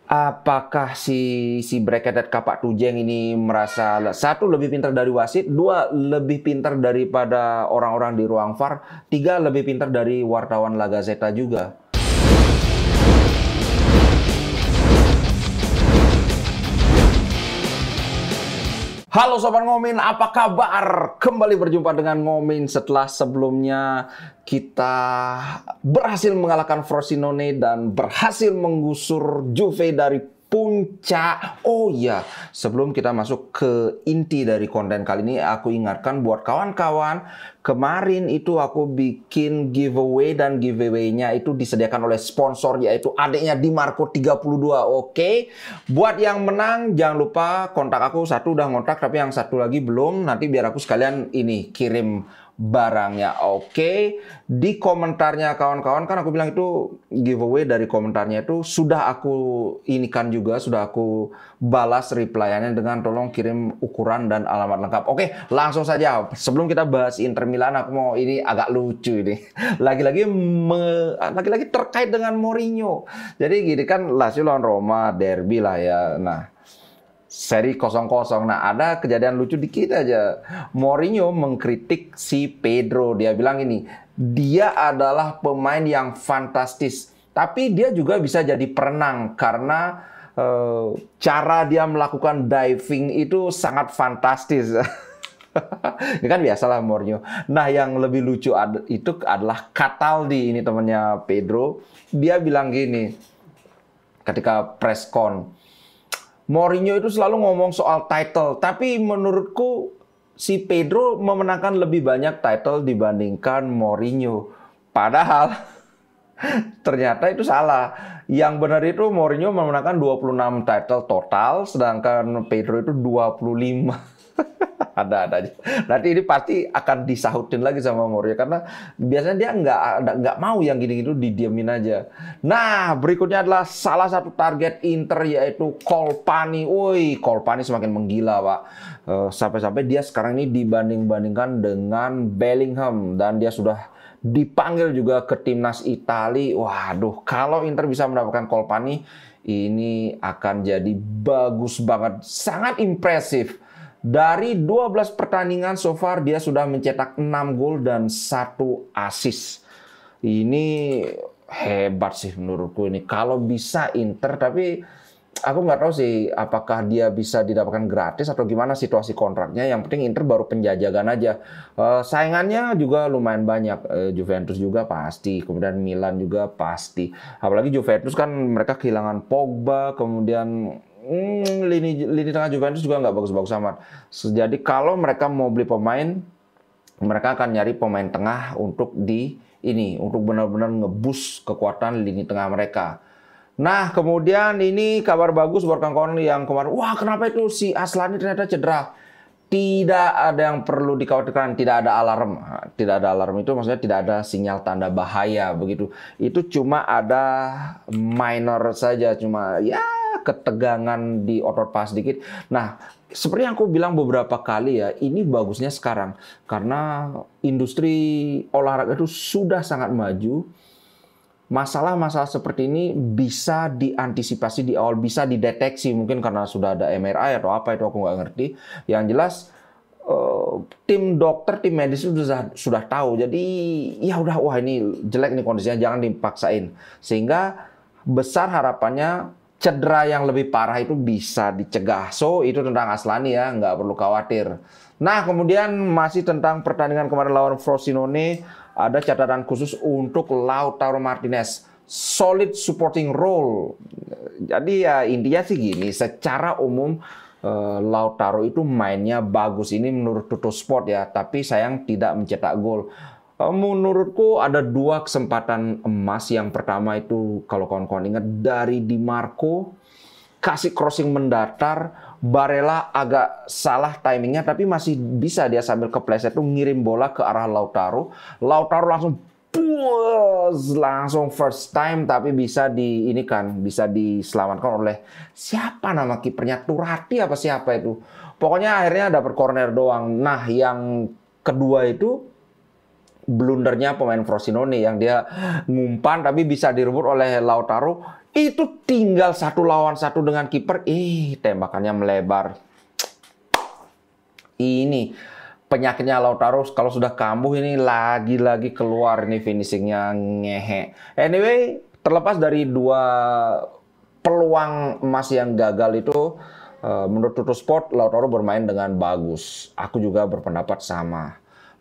Apakah si Breket Kapak Tujeng ini merasa satu lebih pintar dari wasit, dua lebih pintar daripada orang-orang di ruang VAR, tiga lebih pintar dari wartawan La Gazzetta juga? Halo Sobat Ngomin, apa kabar? Kembali berjumpa dengan Ngomin setelah sebelumnya kita berhasil mengalahkan Frosinone dan berhasil menggusur Juve dari puncak. Oh iya, sebelum kita masuk ke inti dari konten kali ini, aku ingatkan buat kawan-kawan, kemarin itu aku bikin giveaway dan giveaway-nya itu disediakan oleh sponsor yaitu adiknya Di Marco 32. Oke. Buat yang menang jangan lupa kontak aku, satu udah ngontak tapi yang satu lagi belum. Nanti biar aku sekalian ini kirim barangnya. Oke. Di komentarnya kawan-kawan kan aku bilang itu giveaway, dari komentarnya itu sudah aku inikan juga, sudah aku balas replyannya dengan tolong kirim ukuran dan alamat lengkap. Oke, langsung saja. Sebelum kita bahas Inter Milan, aku mau ini agak lucu ini. Lagi-lagi terkait dengan Mourinho. Jadi gini kan, Lazio lawan Roma, derby lah ya. Nah, seri 0-0. Nah, ada kejadian lucu dikit aja. Mourinho mengkritik si Pedro. Dia bilang ini, dia adalah pemain yang fantastis. Tapi dia juga bisa jadi perenang karena cara dia melakukan diving itu sangat fantastis. Ini kan biasalah Mourinho. Nah, yang lebih lucu itu adalah Cataldi, ini temannya Pedro. Dia bilang gini ketika press con, Mourinho itu selalu ngomong soal title, tapi menurutku si Pedro memenangkan lebih banyak title dibandingkan Mourinho. Padahal ternyata itu salah. Yang benar itu Mourinho memenangkan 26 title total, sedangkan Pedro itu 25. Ada aja. Nanti ini pasti akan disahutin lagi sama Mourinho karena biasanya dia nggak mau yang gini gitu, didiamin aja. Nah, berikutnya adalah salah satu target Inter yaitu Colpani. Woi, Colpani semakin menggila, Pak. Sampai-sampai dia sekarang ini dibanding-bandingkan dengan Bellingham dan dia sudah dipanggil juga ke timnas Italia. Waduh, kalau Inter bisa mendapatkan Colpani, ini akan jadi bagus banget, sangat impresif. Dari 12 pertandingan so far dia sudah mencetak 6 gol dan 1 assist. Ini hebat sih menurutku ini. Kalau bisa Inter, tapi aku nggak tahu sih apakah dia bisa didapatkan gratis atau gimana situasi kontraknya. Yang penting Inter baru penjajakan aja. Saingannya juga lumayan banyak. Juventus juga pasti, kemudian Milan juga pasti. Apalagi Juventus kan mereka kehilangan Pogba, kemudian lini tengah Juventus juga nggak bagus-bagus amat. Jadi kalau mereka mau beli pemain, mereka akan nyari pemain tengah untuk untuk benar-benar ngeboost kekuatan lini tengah mereka. Nah, kemudian ini kabar bagus buat kawan-kawan yang kemarin, wah kenapa itu si Aslani ternyata cedera. Tidak ada yang perlu dikhawatirkan, tidak ada alarm. Tidak ada alarm itu maksudnya tidak ada sinyal tanda bahaya begitu. Itu cuma ada minor saja, cuma ya ketegangan di otot paha sedikit. Nah, seperti yang aku bilang beberapa kali ya, ini bagusnya sekarang karena industri olahraga itu sudah sangat maju. Masalah-masalah seperti ini bisa diantisipasi di awal, bisa dideteksi mungkin karena sudah ada MRI atau apa itu aku nggak ngerti. Yang jelas tim dokter, tim medis itu sudah tahu. Jadi ya udah, wah ini jelek nih kondisinya, jangan dipaksain. Sehingga besar harapannya cedera yang lebih parah itu bisa dicegah. So itu tentang Aslani ya, nggak perlu khawatir. Nah, kemudian masih tentang pertandingan kemarin lawan Frosinone, ada catatan khusus untuk Lautaro Martinez. Solid supporting role. Jadi ya intinya sih gini, secara umum Lautaro itu mainnya bagus. Ini menurut Tuttosport ya, tapi sayang tidak mencetak gol. Menurutku ada 2 kesempatan emas. Yang pertama itu kalau kawan-kawan ingat dari Di Marco, kasih crossing mendatar, Barella agak salah timingnya tapi masih bisa dia sambil kepleset tuh ngirim bola ke arah Lautaro. Lautaro langsung first time tapi bisa bisa diselamatkan oleh siapa nama kipernya, Turati apa siapa itu. Pokoknya akhirnya dapat corner doang. Nah, yang kedua itu blundernya pemain Frosinone yang dia ngumpan tapi bisa direbut oleh Lautaro. Itu tinggal 1 lawan 1 dengan kiper, tembakannya melebar. Ini penyakitnya Lautaro, kalau sudah kambuh ini lagi-lagi keluar nih finishingnya ngehe. Anyway, terlepas dari 2 peluang emas yang gagal itu, menurut Tuttosport Lautaro bermain dengan bagus. Aku juga berpendapat sama.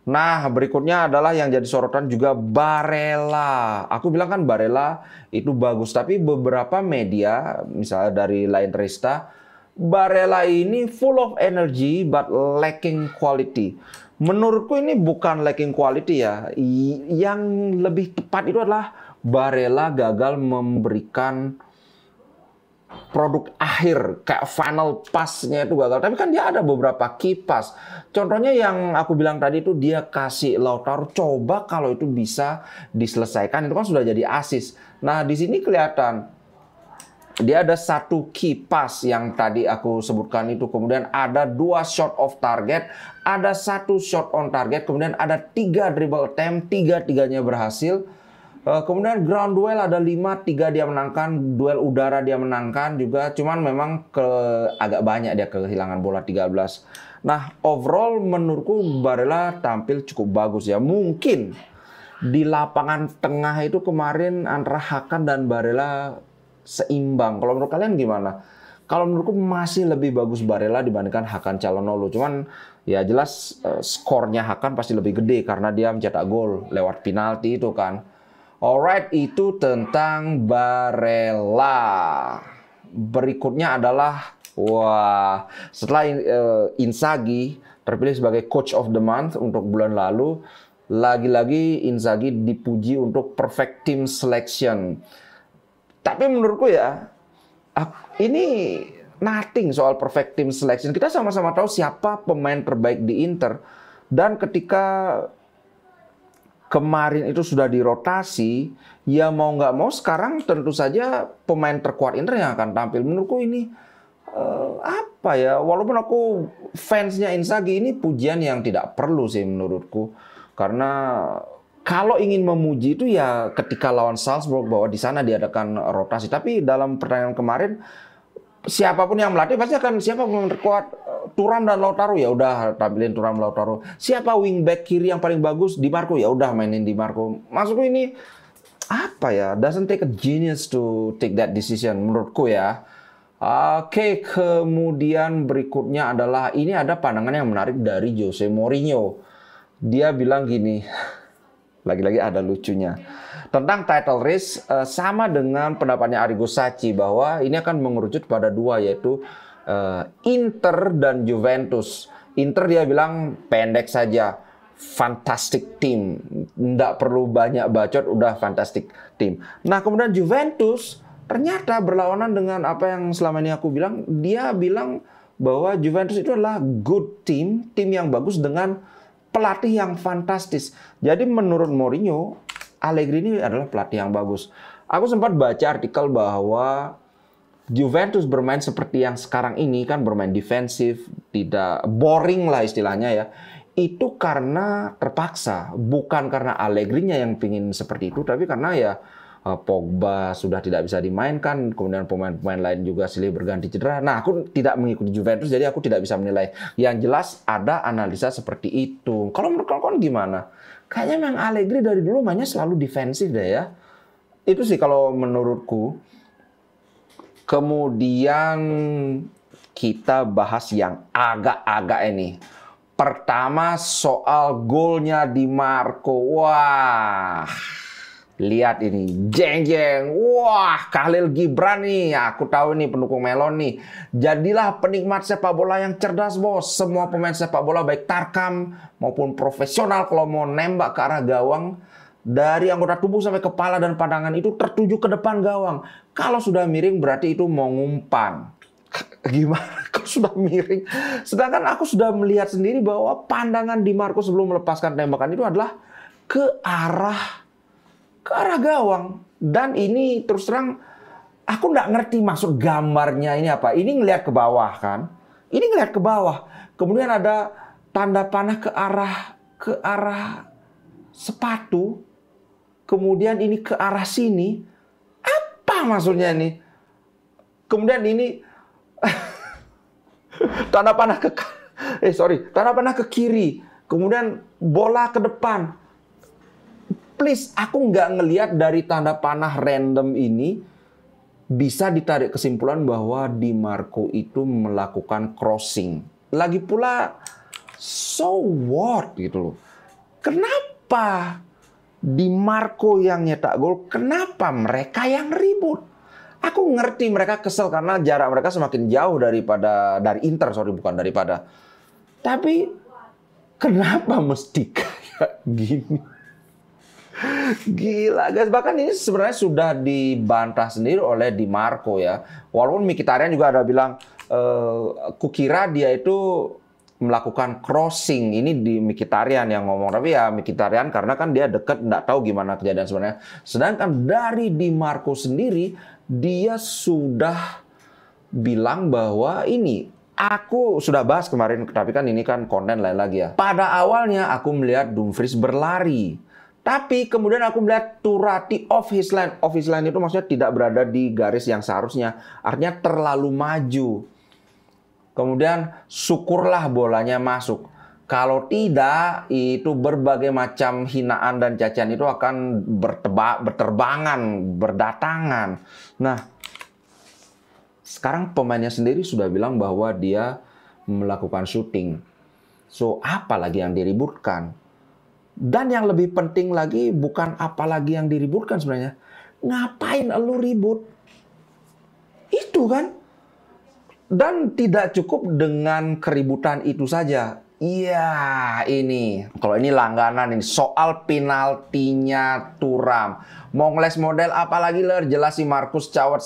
Nah, berikutnya adalah yang jadi sorotan juga Barella. Aku bilang kan Barella itu bagus, tapi beberapa media, misalnya dari Line Resta, Barella ini full of energy but lacking quality. Menurutku ini bukan lacking quality ya. Yang lebih tepat itu adalah Barella gagal memberikan produk akhir, kayak final pass-nya itu gagal. Tapi kan dia ada beberapa key pass. Contohnya yang aku bilang tadi itu dia kasih Lautaro, coba kalau itu bisa diselesaikan, itu kan sudah jadi assist. Nah, di sini kelihatan dia ada 1 key pass yang tadi aku sebutkan itu. Kemudian ada 2 shot off target, ada 1 shot on target, kemudian ada 3 dribble attempt, 3-tiganya berhasil. Kemudian ground duel ada 5, 3 dia menangkan, duel udara dia menangkan juga, cuman memang agak banyak dia kehilangan bola 13. Nah, overall menurutku Barella tampil cukup bagus ya. Mungkin di lapangan tengah itu kemarin antara Hakan dan Barella seimbang. Kalau menurut kalian gimana? Kalau menurutku masih lebih bagus Barella dibandingkan Hakan Calhanoglu. Cuman ya jelas skornya Hakan pasti lebih gede karena dia mencetak gol lewat penalti itu kan. Alright, itu tentang Barella. Berikutnya adalah, setelah Inzaghi terpilih sebagai Coach of the Month untuk bulan lalu, lagi-lagi Inzaghi dipuji untuk perfect team selection. Tapi menurutku ya, ini nothing soal perfect team selection. Kita sama-sama tahu siapa pemain terbaik di Inter. Dan ketika kemarin itu sudah dirotasi, ya mau nggak mau sekarang tentu saja pemain terkuat Inter yang akan tampil. Menurutku ini apa ya, walaupun aku fansnya Inzaghi, ini pujian yang tidak perlu sih menurutku. Karena kalau ingin memuji itu ya ketika lawan Salzburg bahwa di sana diadakan rotasi. Tapi dalam pertandingan kemarin siapapun yang melatih pasti akan siapa pemain terkuat. Thuram dan Lautaro, ya udah tampilin Thuram, Lautaro. Siapa wingback kiri yang paling bagus? Di Marco, ya udah mainin Di Marco. Maksudku ini apa ya? Doesn't take a genius to take that decision menurutku ya. Oke, kemudian berikutnya adalah ini ada pandangan yang menarik dari Jose Mourinho. Dia bilang gini, lagi-lagi ada lucunya. Tentang title race sama dengan pendapatnya Arrigo Sacchi bahwa ini akan mengerucut pada 2, yaitu Inter dan Juventus. Inter dia bilang pendek saja, fantastic team, nggak perlu banyak bacot, udah fantastic team. Nah kemudian Juventus ternyata berlawanan dengan apa yang selama ini aku bilang. Dia bilang bahwa Juventus itu adalah good team, tim yang bagus dengan pelatih yang fantastis. Jadi menurut Mourinho, Allegri ini adalah pelatih yang bagus. Aku sempat baca artikel bahwa Juventus bermain seperti yang sekarang ini kan, bermain defensif, tidak boring lah istilahnya ya. Itu karena terpaksa, bukan karena Allegri-nya yang pingin seperti itu, tapi karena ya Pogba sudah tidak bisa dimainkan, kemudian pemain-pemain lain juga silih berganti cedera. Nah, aku tidak mengikuti Juventus, jadi aku tidak bisa menilai. Yang jelas ada analisa seperti itu. Kalau menurut kalian gimana? Kayaknya memang Allegri dari dulu mainnya selalu defensif deh ya. Itu sih kalau menurutku. Kemudian kita bahas yang agak-agak ini. Pertama soal golnya Di Marco. Wah, lihat ini, jeng-jeng. Wah, Khalil Gibran nih. Aku tahu nih pendukung Melon nih. Jadilah penikmat sepak bola yang cerdas, bos. Semua pemain sepak bola baik tarkam maupun profesional kalau mau nembak ke arah gawang, dari anggota tubuh sampai kepala dan pandangan itu tertuju ke depan gawang. Kalau sudah miring berarti itu mau ngumpan. Gimana kalau sudah miring? Sedangkan aku sudah melihat sendiri bahwa pandangan Di Marco sebelum melepaskan tembakan itu adalah ke arah gawang. Dan ini terus terang aku nggak ngerti maksud gambarnya ini apa. Ini ngelihat ke bawah kan? Ini ngelihat ke bawah. Kemudian ada tanda panah ke arah sepatu. Kemudian ini ke arah sini. Apa Apa maksudnya ini? Kemudian ini tanda panah tanda panah ke kiri. Kemudian bola ke depan. Please, aku nggak ngelihat dari tanda panah random ini bisa ditarik kesimpulan bahwa Di Marco itu melakukan crossing. Lagi pula, so what gitu loh. Kenapa Di Marco yang nyetak gol? Kenapa mereka yang ribut? Aku ngerti mereka kesel karena jarak mereka semakin jauh dari Inter, bukan daripada. Tapi kenapa mesti kayak gini? Gila guys, bahkan ini sebenarnya sudah dibantah sendiri oleh Di Marco ya. Walaupun Mkhitaryan juga ada bilang, kukira dia itu melakukan crossing. Ini di Mkhitaryan yang ngomong, tapi ya Mkhitaryan karena kan dia deket, nggak tahu gimana kejadian sebenarnya. Sedangkan dari Di Marco sendiri, dia sudah bilang bahwa ini, aku sudah bahas kemarin, tapi kan ini kan konten lain lagi ya. Pada awalnya aku melihat Dumfries berlari. Tapi kemudian aku melihat Turati off his line. Off his line itu maksudnya tidak berada di garis yang seharusnya. Artinya terlalu maju. Kemudian syukurlah bolanya masuk. Kalau tidak, itu berbagai macam hinaan dan cacian itu akan berterbangan, berdatangan. Nah, sekarang pemainnya sendiri sudah bilang bahwa dia melakukan syuting. So, apa lagi yang diributkan? Dan yang lebih penting lagi, bukan apa lagi yang diributkan sebenarnya. Ngapain lu ribut? Itu kan. Dan tidak cukup dengan keributan itu saja. Iya, ini. Kalau ini langganan ini. Soal penaltinya Thuram. Mau ngeles model apalagi ler. Jelas si Marcus Coward.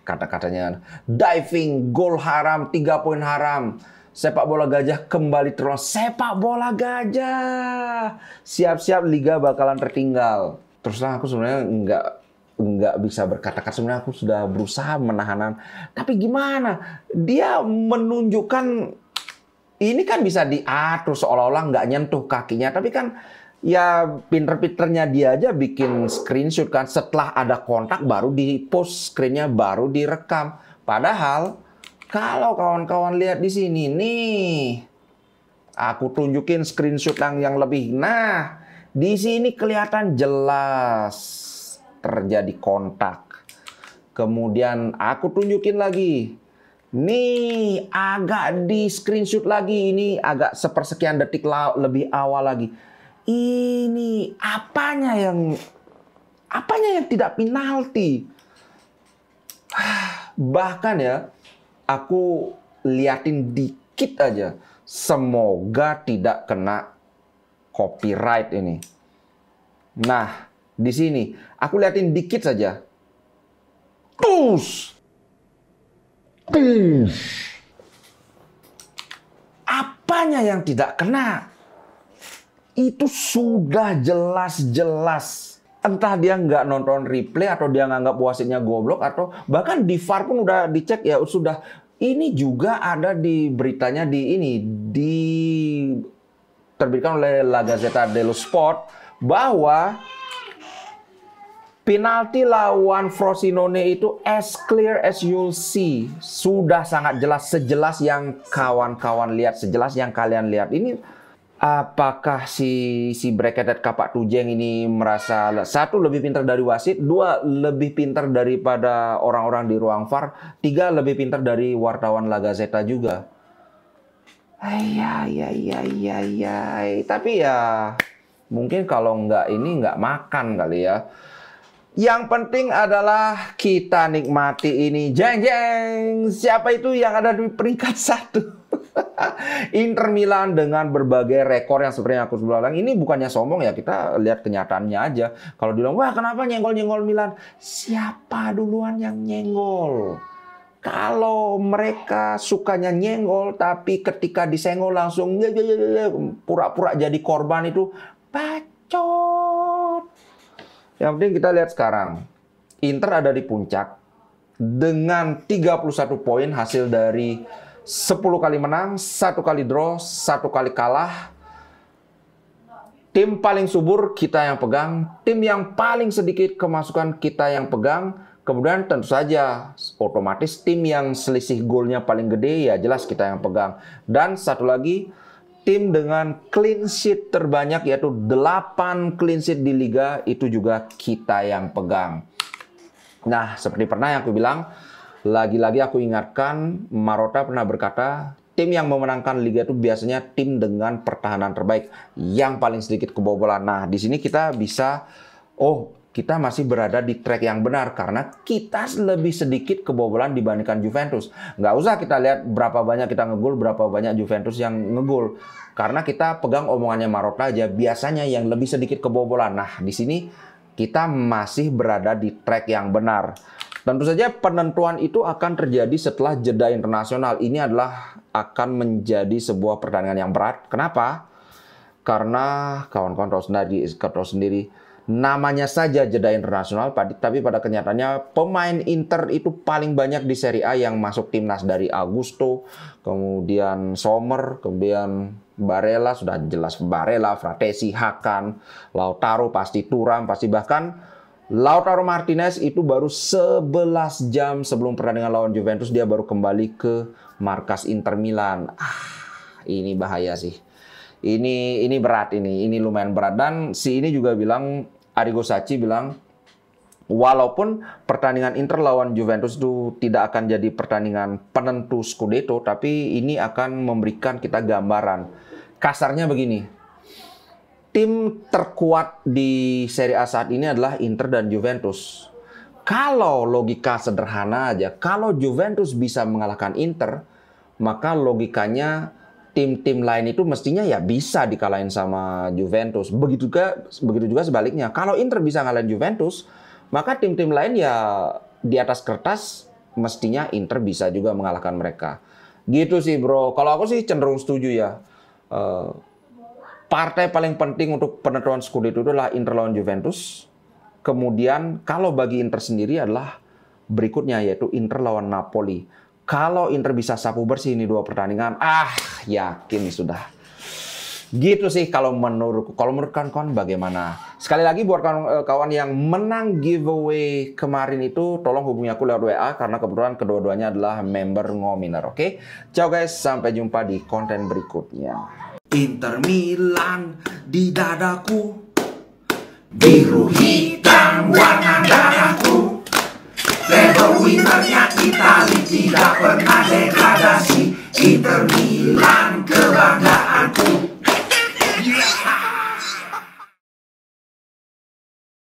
Kata-katanya. Diving, gol haram, 3 poin haram. Sepak bola gajah kembali terulang. Sepak bola gajah. Siap-siap liga bakalan tertinggal. Terus aku sebenarnya nggak bisa berkata-kata. Sebenarnya aku sudah berusaha menahan. Tapi gimana? Dia menunjukkan ini kan bisa diatur seolah-olah nggak nyentuh kakinya. Tapi kan ya pinter-pinternya dia aja bikin screenshot kan. Setelah ada kontak baru di post screennya, baru direkam. Padahal kalau kawan-kawan lihat di sini nih, aku tunjukin screenshot yang lebih. Nah, di sini kelihatan jelas terjadi kontak. Kemudian aku tunjukin lagi. Nih, agak di screenshot lagi. Ini agak sepersekian detik lebih awal lagi. Ini apanya yang tidak penalti? Bahkan ya, aku liatin dikit aja. Semoga tidak kena copyright ini. Nah, di sini aku liatin dikit saja. Tus. Apanya yang tidak kena? Itu sudah jelas-jelas. Entah dia nggak nonton replay atau dia nganggap wasitnya goblok atau bahkan di VAR pun udah dicek ya sudah. Ini juga ada di beritanya terbitkan oleh La Gazzetta dello Sport bahwa penalti lawan Frosinone itu as clear as you'll see. Sudah sangat jelas, sejelas yang kawan-kawan lihat, sejelas yang kalian lihat. Ini apakah si Bracketed Kapak Tujeng ini merasa satu lebih pintar dari wasit, dua lebih pintar daripada orang-orang di ruang VAR, tiga lebih pintar dari wartawan La Gazzetta juga. Tapi ya mungkin kalau nggak makan kali ya. Yang penting adalah kita nikmati ini. Jeng jeng. Siapa itu yang ada di peringkat 1? Inter Milan dengan berbagai rekor yang seperti yang aku bilang. Ini bukannya sombong ya, kita lihat kenyataannya aja. Kalau bilang, wah kenapa nyenggol-nyenggol Milan? Siapa duluan yang nyenggol? Kalau mereka sukanya nyenggol, tapi ketika disenggol langsung pura-pura jadi korban itu bacot. Yang penting kita lihat sekarang. Inter ada di puncak dengan 31 poin hasil dari 10 kali menang, 1 kali draw, 1 kali kalah. Tim paling subur kita yang pegang, tim yang paling sedikit kemasukan kita yang pegang. Kemudian tentu saja otomatis tim yang selisih golnya paling gede ya jelas kita yang pegang. Dan satu lagi, tim dengan clean sheet terbanyak yaitu 8 clean sheet di liga itu juga kita yang pegang. Nah, seperti pernah yang aku bilang, lagi-lagi aku ingatkan, Marotta pernah berkata, tim yang memenangkan liga itu biasanya tim dengan pertahanan terbaik yang paling sedikit kebobolan. Nah, di sini kita bisa, kita masih berada di track yang benar karena kita lebih sedikit kebobolan dibandingkan Juventus. Nggak usah kita lihat berapa banyak kita ngegol, berapa banyak Juventus yang ngegol. Karena kita pegang omongannya Marotta aja, biasanya yang lebih sedikit kebobolan. Nah, di sini kita masih berada di track yang benar. Tentu saja penentuan itu akan terjadi setelah jeda internasional. Ini adalah akan menjadi sebuah pertandingan yang berat. Kenapa? Karena kawan-kawan tahu sendiri, namanya saja jeda internasional, tapi pada kenyataannya pemain Inter itu paling banyak di Serie A yang masuk timnas dari Augusto, kemudian Sommer, kemudian Barella, sudah jelas Barella, Fratesi, Hakan, Lautaro, pasti Thuram, pasti bahkan Lautaro Martinez itu baru 11 jam sebelum pertandingan lawan Juventus dia baru kembali ke markas Inter Milan. Ini bahaya sih. Ini berat ini lumayan berat dan ini juga bilang Arrigo Sacchi bilang walaupun pertandingan Inter lawan Juventus itu tidak akan jadi pertandingan penentu Scudetto, tapi ini akan memberikan kita gambaran. Kasarnya begini, tim terkuat di Serie A saat ini adalah Inter dan Juventus. Kalau logika sederhana aja, kalau Juventus bisa mengalahkan Inter, maka logikanya tim-tim lain itu mestinya ya bisa dikalahin sama Juventus. Begitu juga sebaliknya. Kalau Inter bisa ngalahin Juventus, maka tim-tim lain ya di atas kertas mestinya Inter bisa juga mengalahkan mereka. Gitu sih bro. Kalau aku sih cenderung setuju ya. Partai paling penting untuk penentuan Scudetto itu adalah Inter lawan Juventus. Kemudian kalau bagi Inter sendiri adalah berikutnya yaitu Inter lawan Napoli. Kalau Inter bisa sapu bersih ini 2 pertandingan, yakin sudah. Gitu sih kalau menurutku. Kalau menurut kawan-kawan bagaimana? Sekali lagi buat kawan yang menang giveaway kemarin itu, tolong hubungi aku lewat WA karena kebetulan kedua-duanya adalah member Ngominer, oke? Ciao guys, sampai jumpa di konten berikutnya. Inter Milan di dadaku, biru hitam warna